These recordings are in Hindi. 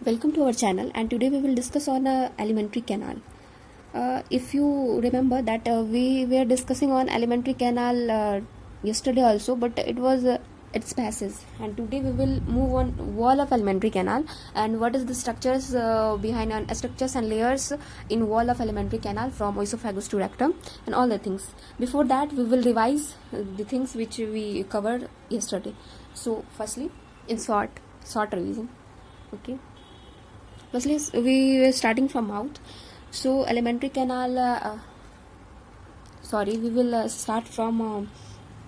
Welcome to our channel, and today we will discuss on alimentary canal. If you remember that we were discussing on alimentary canal yesterday also, but it was its passage, and today we will move on wall of alimentary canal and what is the structures behind structures and layers in wall of alimentary canal from oesophagus to rectum and all the things. Before that, we will revise the things which we covered yesterday. So firstly, in short revision. Okay. Firstly, we were starting from mouth. So alimentary canal. We will start from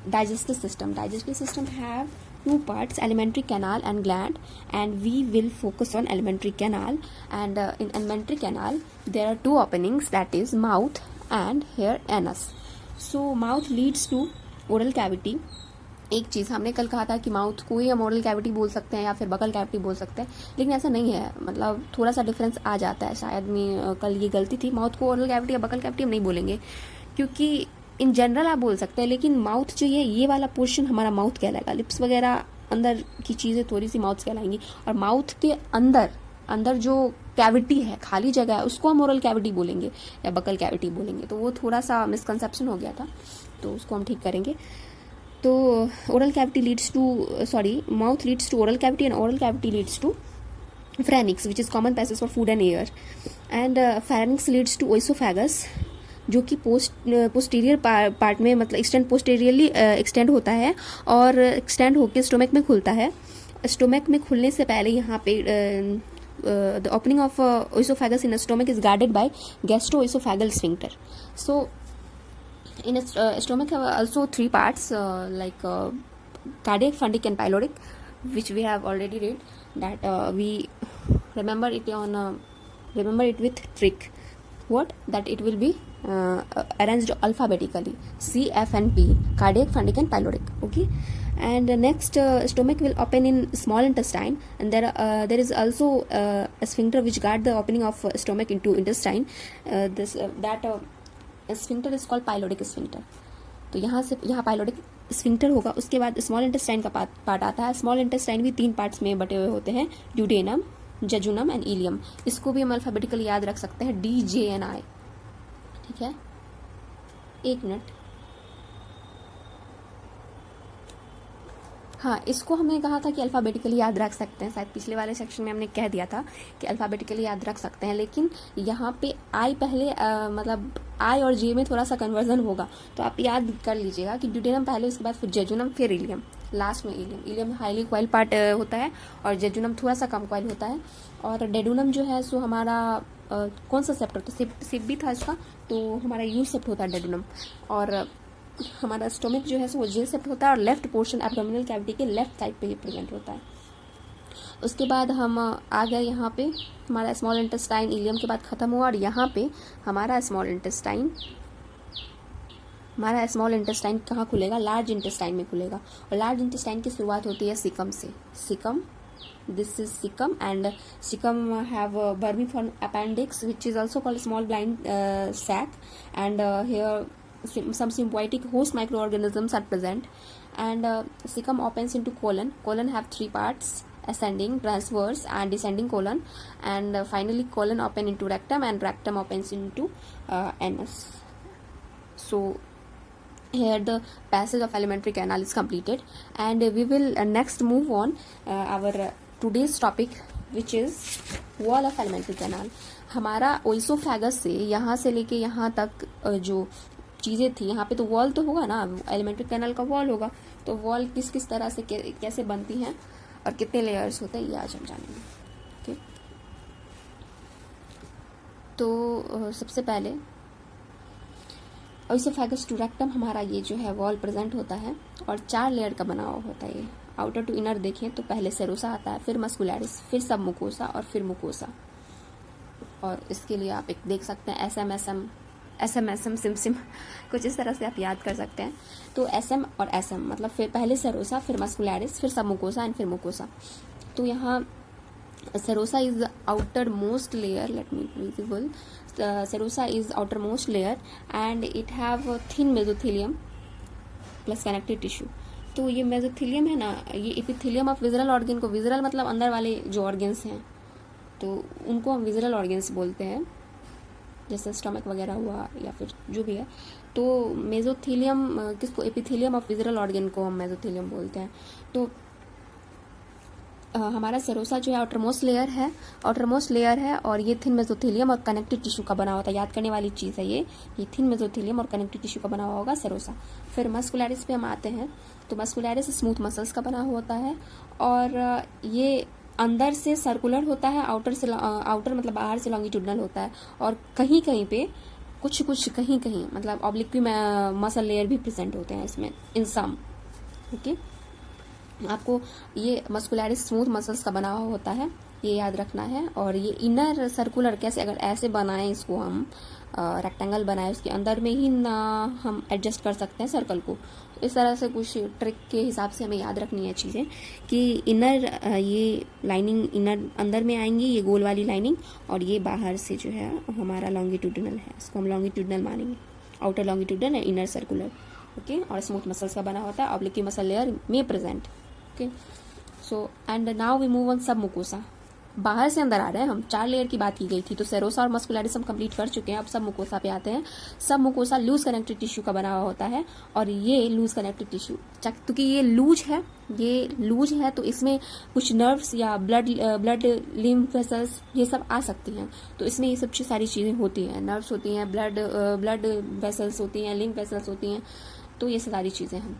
digestive system. Digestive system have two parts: alimentary canal and gland, and we will focus on alimentary canal. And in alimentary canal, there are two openings, that is mouth and here anus. So mouth leads to oral cavity. एक चीज़ हमने कल कहा था कि माउथ को ही हम ओरल कैविटी बोल सकते हैं या फिर बकल कैविटी बोल सकते हैं, लेकिन ऐसा नहीं है. मतलब थोड़ा सा डिफरेंस आ जाता है. शायद मैं कल ये गलती थी. माउथ को ओरल कैविटी या बकल कैविटी हम नहीं बोलेंगे, क्योंकि इन जनरल आप बोल सकते हैं, लेकिन माउथ जो है ये वाला पोर्शन हमारा माउथ कहलाएगा. लिप्स वगैरह अंदर की चीज़ें थोड़ी सी माउथ कहलाएंगी, और माउथ के अंदर जो कैविटी है, खाली जगह है, उसको हम ओरल कैविटी बोलेंगे या बकल कैविटी बोलेंगे. तो वो थोड़ा सा मिसकंसेप्शन हो गया था, तो उसको हम ठीक करेंगे. तो oral cavity leads to mouth leads to oral cavity, and oral cavity leads to pharynx, which is common passage for food and air. And pharynx leads to oesophagus, जो कि पोस्टीरियर पार्ट में, मतलब एक्सटेंड पोस्टीरियरली एक्सटेंड होता है और एक्सटेंड होकर स्टोमक में खुलता है. स्टोमक में खुलने से पहले यहाँ पे the opening of ओएसोफेगस in stomach is guarded by gastroesophageal sphincter. So in a stomach have also three parts, like cardiac, fundic and pyloric, which we have already read. That we remember it with trick. What? That it will be arranged alphabetically: C, F and P, cardiac, fundic and pyloric. Okay. And next, stomach will open in small intestine, and there is also a sphincter which guard the opening of stomach into intestine. Sphincter is called pyloric sphincter. तो यहाँ पाइलोडिक स्फिंक्टर होगा. उसके बाद स्मॉल इंटेस्टाइन का पार्ट आता है. स्मॉल इंटेस्टाइन भी तीन पार्ट्स में बटे हुए होते हैं: ड्यूडेनम, जजुनम एंड इलियम. इसको भी हम अल्फाबेटिकली याद रख सकते हैं, DJNI. ठीक है, एक मिनट. हाँ, इसको हमने कहा था कि अल्फ़ाबेटिकली याद रख सकते हैं. शायद पिछले वाले सेक्शन में हमने कह दिया था कि अल्फ़ाबेटिकली याद रख सकते हैं, लेकिन यहाँ पे आई पहले मतलब आई और जे में थोड़ा सा कन्वर्जन होगा, तो आप याद कर लीजिएगा कि ड्यूडेनम पहले, उसके बाद फिर जेजुनम, फिर इलियम, लास्ट में ileum. Ileum highly coil part होता है और जेजुनम थोड़ा सा कम क्वाइल होता है. और डेडुनम जो है सो हमारा कौन सा सेप्ट होता है? सिप भी था इसका, तो हमारा यू सेप्ट होता है डेडुनम. और हमारा स्टोमक जो है वो जे सेप्ट होता है और लेफ्ट पोर्शन एब्डोमिनल कैविटी के लेफ्ट साइड पे ही प्रेजेंट होता है. उसके बाद हम आ गए यहाँ पे, हमारा स्मॉल इंटेस्टाइन इलियम के बाद ख़त्म हुआ, और यहाँ पे हमारा स्मॉल इंटेस्टाइन कहाँ खुलेगा? लार्ज इंटेस्टाइन में खुलेगा. और लार्ज इंटेस्टाइन की शुरुआत होती है सिकम से. Caecum, this is cecum, and cecum have a vermiform appendix which is also called small blind sac, and here some symbiotic host microorganisms are present. And cecum opens into colon. Colon have three parts: ascending, transverse and descending colon. And finally colon open into rectum, and rectum opens into anus. So here the passage of alimentary canal is completed, and we will next move on our today's topic, which is wall of alimentary canal. हमारा ओइसोफेगस से यहाँ से लेके यहाँ तक जो चीज़ें थी, यहाँ पे तो वॉल तो होगा ना, एलिमेंट्री कैनल का वॉल होगा. तो वॉल किस तरह से कैसे बनती हैं और कितने लेयर्स होते हैं, ये आज हम जानेंगे. ओके, तो सबसे पहले ओइसोफेगस टू रेक्टम हमारा ये जो है वॉल प्रेजेंट होता है, और 4 लेयर का बना हुआ होता है. ये आउटर टू इनर देखें तो पहले सेरोसा आता है, फिर मस्कुलैरिस, फिर सब मुकोसा और फिर मुकोसा. और इसके लिए आप एक देख सकते हैं SM सिम कुछ इस तरह से आप याद कर सकते हैं. तो SM और SM मतलब फिर पहले सेरोसा, फिर मस्कुलैरिस, फिर सब मुकोसा एंड फिर मुकोसा. तो यहाँ serosa is the outermost layer. Let me visible. Serosa is outermost layer, and it have a thin mesothelium plus connective tissue. तो ये मेसोथीलियम है ना, ये एपिथेलियम ऑफ विजरल ऑर्गन को, विजरल मतलब अंदर वाले जो ऑर्गन्स हैं, तो उनको हम विजरल ऑर्गन्स बोलते हैं, जैसे स्टमक वगैरह हुआ या फिर जो भी है। तो मेजोथेलियम किसको, एपिथेलियम ऑफ विजरल ऑर्गन को हम मेजोथेलियम बोलते हैं। तो हमारा सेरोसा जो है आउटरमोस्ट लेयर है और ये थिन मेजोथेलियम और कनेक्टिव टिश्यू का बना होता है। याद करने वाली चीज़ है ये थिन मेजोथेलियम और कनेक्टिव टिश्यू का बना हुआ होगा सेरोसा। फिर मस्कुलैरिस पे हम आते हैं। तो मस्कुलैरिस स्मूथ मसल्स का बना होता है और ये अंदर से सर्कुलर होता है, आउटर मतलब बाहर से लॉन्गिट्यूडनल होता है और कहीं कहीं पे कुछ कहीं मतलब ऑब्लिक्वी मसल लेयर भी प्रेजेंट होते हैं इसमें इन सम। ओके, आपको ये मस्कुलैरिस स्मूथ मसल्स का बना हुआ होता है, ये याद रखना है। और ये इनर सर्कुलर कैसे, अगर ऐसे बनाएं इसको हम रेक्टेंगल बनाए, उसके अंदर में ही ना हम एडजस्ट कर सकते हैं सर्कल को। इस तरह से कुछ ट्रिक के हिसाब से हमें याद रखनी है चीज़ें कि इनर ये लाइनिंग इनर अंदर में आएंगी, ये गोल वाली लाइनिंग, और ये बाहर से जो है हमारा लॉन्गिट्यूडनल है, इसको हम लॉन्गिट्यूडनल मानेंगे, outer longitudinal and inner circular. Okay, और स्मूथ मसल्स का बना होता है, ऑब्लिक्वी मसल लेयर में present. Okay, so and now we move on submucosa. बाहर से अंदर आ रहे हैं हम, 4 लेयर की बात की गई थी, तो सेरोसा और मस्कुलैरिस हम कंप्लीट कर चुके हैं। अब सब मुकोसा पे आते हैं। सब मुकोसा लूज कनेक्टिव टिश्यू का बना हुआ होता है और ये लूज कनेक्टिव टिश्यू क्योंकि ये लूज है तो इसमें कुछ नर्व्स या ब्लड लिम्फ वेसल्स ये सब आ सकती हैं। तो इसमें ये सब सारी चीज़ें होती हैं, नर्व्स होती हैं, ब्लड वेसल्स होती हैं, लिम्फ वेसल्स होती हैं, तो ये सारी चीज़ें हैं।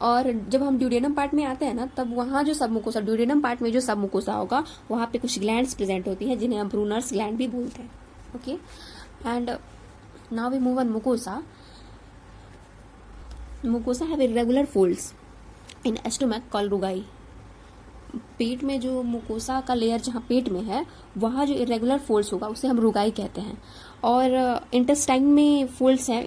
और जब हम ड्यूडेनम पार्ट में आते हैं ना, तब वहाँ जो सब मुकोसा, ड्यूडेनम पार्ट में जो सब मुकोसा होगा, वहाँ पे कुछ ग्लैंड्स प्रेजेंट होती हैं जिन्हें हम ब्रूनर्स ग्लैंड भी बोलते हैं। Okay, and now we move on mucosa. Mucosa have irregular folds in stomach called rugae. पेट में जो मुकोसा का लेयर जहाँ पेट में है, वहाँ जो इरेगुलर फोल्ड्स होगा उसे हम रुगाई कहते हैं। और इंटेस्टाइन में फोल्ड्स हैं,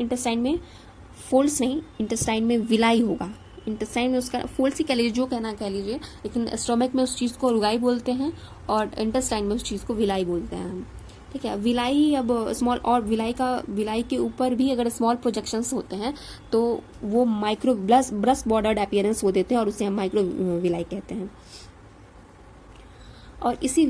इंटेस्टाइन में विलाई होगा। इंटेस्टाइन में उसका फोल्ड्स ही कह लीजिए, जो कहना कह लीजिए, लेकिन स्टोमक में उस चीज़ को रुगाई बोलते हैं और इंटेस्टाइन में उस चीज़ को विलाई बोलते हैं हम। ठीक है, विलाई अब स्मॉल, और विलाई के ऊपर भी अगर स्मॉल प्रोजेक्शंस होते हैं तो वो माइक्रो ब्रस्ट बॉर्डर्ड अपीयरेंस वो देते हैं और उसे हम माइक्रो विलाई कहते हैं। और इसी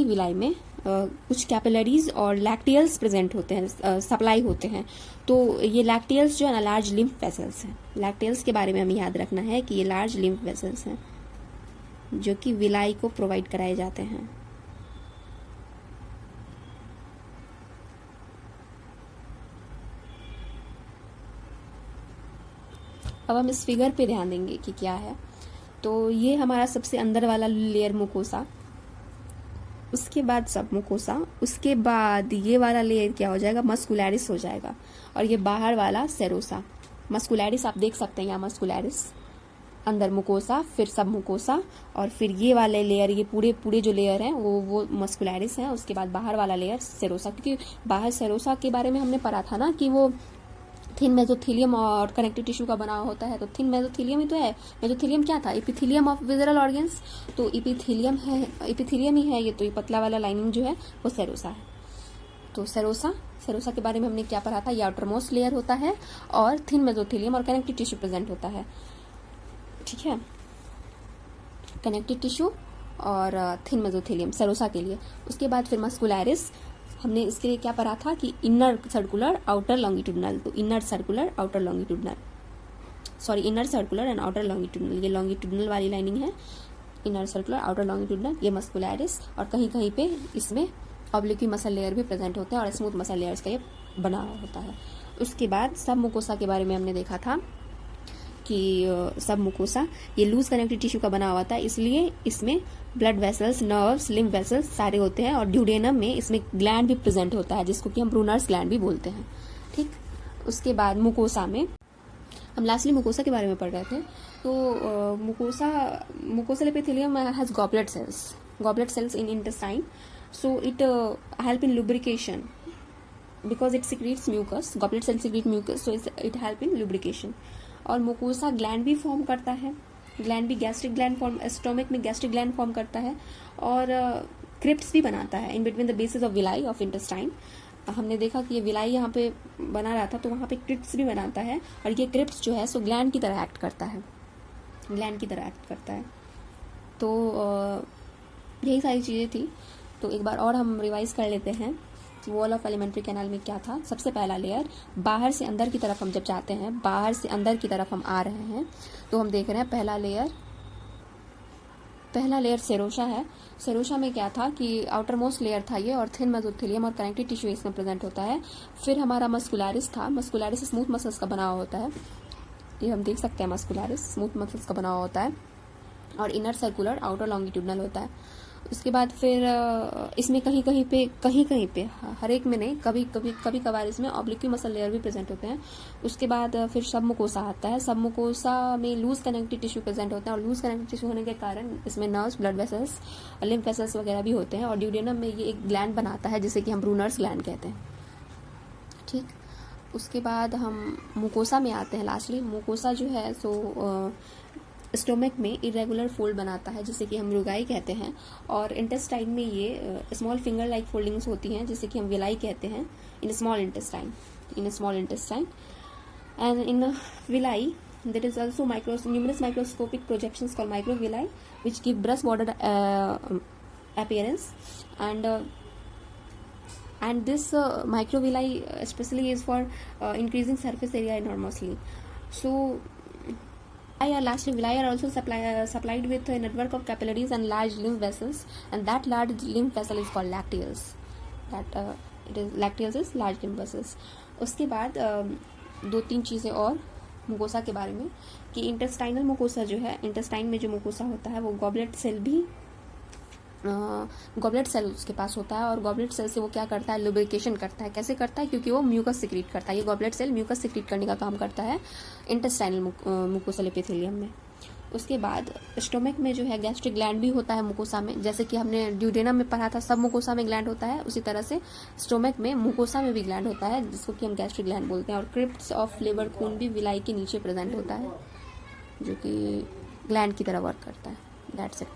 विलाई में कुछ कैपिलरीज और लैक्टियल्स प्रेजेंट होते हैं, सप्लाई होते हैं। तो ये लैक्टियल्स जो है ना, लार्ज लिम्फ वेसल्स हैं। लैक्टियल्स के बारे में हमें याद रखना है कि ये लार्ज लिम्फ वेसल्स हैं जो कि विलाई को प्रोवाइड कराए जाते हैं। अब हम इस फिगर पे ध्यान देंगे कि क्या है। तो ये हमारा सबसे अंदर वाला लेयर मुकोसा, उसके बाद सब मुकोसा, उसके बाद ये वाला लेयर क्या हो जाएगा, मस्कुलैरिस हो जाएगा, और ये बाहर वाला सेरोसा। मस्कुलैरिस आप देख सकते हैं यहाँ, मस्कुलैरिस अंदर मुकोसा, फिर सब मुकोसा, और फिर ये वाले लेयर, ये पूरे जो लेयर हैं वो मस्कुलैरिस है। उसके बाद बाहर वाला लेयर सेरोसा, क्योंकि बाहर सेरोसा के बारे में हमने पढ़ा था ना कि वो थिन मेजोथेलियम और कनेक्टिव टिश्यू का बना होता है। तो थिन मेजोथेलियम ही तो है। मेजोथेलियम क्या था, एपिथेलियम ऑफ विजरल ऑर्गन्स, तो एपिथेलियम ही है ये। तो ये पतला वाला लाइनिंग जो है वो सेरोसा है। तो सेरोसा के बारे में हमने क्या पढ़ा था, ये आउटरमोस्ट लेयर होता है और थिन मेजोथेलियम और कनेक्टिव टिश्यू प्रेजेंट होता है। ठीक है, कनेक्टिव टिश्यू और थिन मेजोथेलियम सेरोसा के लिए। उसके बाद फिर मस्कुलैरिस, हमने इसके लिए क्या पढ़ा था कि इनर सर्कुलर आउटर लॉन्गिट्यूडनल। तो inner circular and outer longitudinal, ये लॉन्गिट्यूडनल वाली लाइनिंग है, इनर सर्कुलर आउटर लॉन्गिट्यूडनल, ये मस्कुलैरिस। और कहीं कहीं पे इसमें ऑब्लिक्वी मसल लेयर भी प्रेजेंट होते हैं और स्मूथ मसल लेयर्स का ये बना होता है। उसके बाद सब मुकोसा के बारे में हमने देखा था कि सब मुकोसा ये लूज कनेक्टिव टिश्यू का बना हुआ था, इसलिए इसमें blood vessels, nerves, lymph vessels सारे होते हैं। और ड्यूडेनम में इसमें ग्लैंड भी प्रेजेंट होता है जिसको कि हम ब्रूनर्स ग्लैंड भी बोलते हैं। ठीक, उसके बाद मुकोसा में हम लास्टली मुकोसा के बारे में पढ़ रहे थे। तो mucosa epithelium has goblet cells in intestine, so it help in lubrication because it secretes mucus, goblet cell secrete mucus, so it help in lubrication। और मुकोसा ग्लैंड भी फॉर्म करता है, ग्लैंड भी गैस्ट्रिक ग्लैंड फॉर्म, स्टोमक में गैस्ट्रिक ग्लैंड फॉर्म करता है और क्रिप्ट्स भी बनाता है in between the basis of villi of intestine. हमने देखा कि ये विलाई यहाँ पे बना रहा था तो वहाँ पे क्रिप्ट्स भी बनाता है और ये क्रिप्ट्स जो है सो ग्लैंड की तरह एक्ट करता है, तो यही सारी चीज़ें थी। तो एक बार और हम रिवाइज कर लेते हैं कि वॉल ऑफ एलिमेंट्री कैनाल में क्या था। सबसे पहला लेयर, बाहर से अंदर की तरफ हम जब जाते हैं, बाहर से अंदर की तरफ हम आ रहे हैं, तो हम देख रहे हैं पहला लेयर सेरोशा है। सेरोशा में क्या था कि आउटर मोस्ट लेयर था ये, और थिन मेसोथेलियम और कनेक्टिव टिश्यू इसमें प्रेजेंट होता है। फिर हमारा मस्कुलरिस था। मस्कुलरिस स्मूथ मसल्स का बना हुआ होता है, ये हम देख सकते हैं। मस्कुलरिस स्मूथ मसल्स का बना हुआ होता है, और इनर सर्कुलर आउटर लॉन्गिट्यूडनल होता है। उसके बाद फिर इसमें कहीं कहीं पे, हर एक में नहीं, कभी कभार इसमें ऑब्लिक्यू मसल लेयर भी प्रेजेंट होते हैं। उसके बाद फिर सब मुकोसा आता है। सब मुकोसा में लूज कनेक्टिव टिश्यू प्रेजेंट होता है, और लूज कनेक्टिव टिश्यू होने के कारण इसमें nerves, blood vessels, lymph vessels वगैरह भी होते हैं। और ड्यूडेनम में ये एक ग्लैंड बनाता है जिसे कि हम ब्रूनर्स ग्लैंड कहते हैं। ठीक, उसके बाद हम मुकोसा में आते हैं। लास्टली मुकोसा जो है सो स्टोमक में इरेगुलर फोल्ड बनाता है जिसे कि हम रुगाई कहते हैं, और इंटेस्टाइन में ये स्मॉल फिंगर लाइक फोल्डिंग्स होती हैं जिसे कि हम विलाई कहते हैं in small intestine. And in villi there is also numerous microscopic projections called microvilli which give brush bordered appearance, and this microvilli especially is for increasing surface area enormously. So lastly, villi are also supplied with a network of capillaries and large lymph vessels, and that large lymph vessel is called lacteals. Lacteals is large lymph vessels. उसके बाद दो तीन चीज़ें और मुकोसा के बारे में, कि इंटेस्टाइनल मुकोसा जो है, इंटेस्टाइन में जो मुकोसा होता है वो गॉबलेट सेल उसके पास होता है, और गॉबलेट सेल से वो क्या करता है, लुब्रिकेशन करता है। कैसे करता है? क्योंकि वो म्यूकस सिक्रीट करता है। ये गॉबलेट सेल म्यूकस सिक्रीट करने का काम करता है इंटेस्टाइनल मुकोसल एपिथेलियम में। उसके बाद स्टोमक में जो है गैस्ट्रिक ग्लैंड भी होता है मुकोसा में, जैसे कि हमने ड्यूडेनम में पढ़ा था सब मुकोसा में ग्लैंड होता है, उसी तरह से स्टोमक में मुकोसा में भी ग्लैंड होता है जिसको कि हम गैस्ट्रिक ग्लैंड बोलते हैं। और क्रिप्ट्स ऑफ लिवर खून भी विलाई के नीचे प्रेजेंट होता है जो कि ग्लैंड की तरह वर्क करता है। That's it.